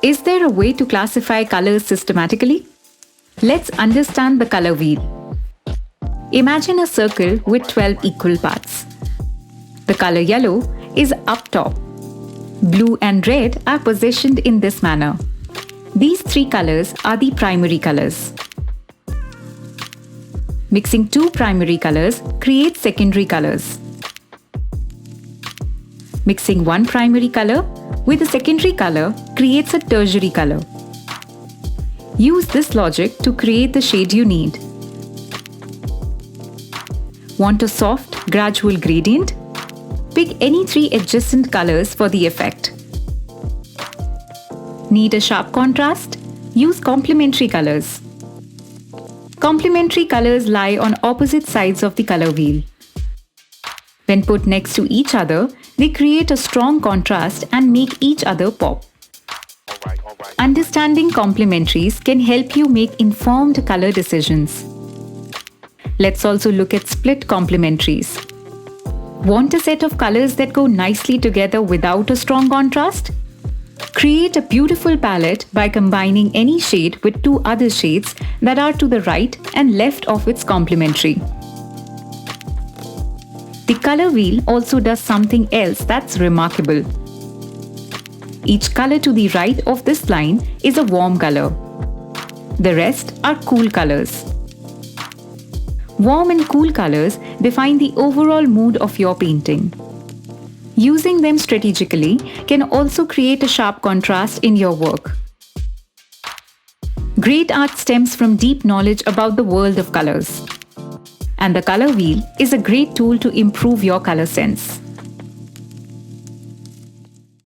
Is there a way to classify colors systematically? Let's understand the color wheel. Imagine a circle with 12 equal parts. The color yellow is up top. Blue and red are positioned in this manner. These three colors are the primary colors. Mixing two primary colors creates secondary colors. Mixing one primary color with a secondary color creates a tertiary color. Use this logic to create the shade you need. Want a soft, gradual gradient? Pick any three adjacent colors for the effect. Need a sharp contrast? Use complementary colors. Complementary colors lie on opposite sides of the color wheel. When put next to each other, they create a strong contrast and make each other pop. Understanding complementaries can help you make informed color decisions. Let's also look at split complementaries. Want a set of colors that go nicely together without a strong contrast? Create a beautiful palette by combining any shade with two other shades that are to the right and left of its complementary. The color wheel also does something else that's remarkable. Each color to the right of this line is a warm color. The rest are cool colors. Warm and cool colors define the overall mood of your painting. Using them strategically can also create a sharp contrast in your work. Great art stems from deep knowledge about the world of colors. And the color wheel is a great tool to improve your color sense.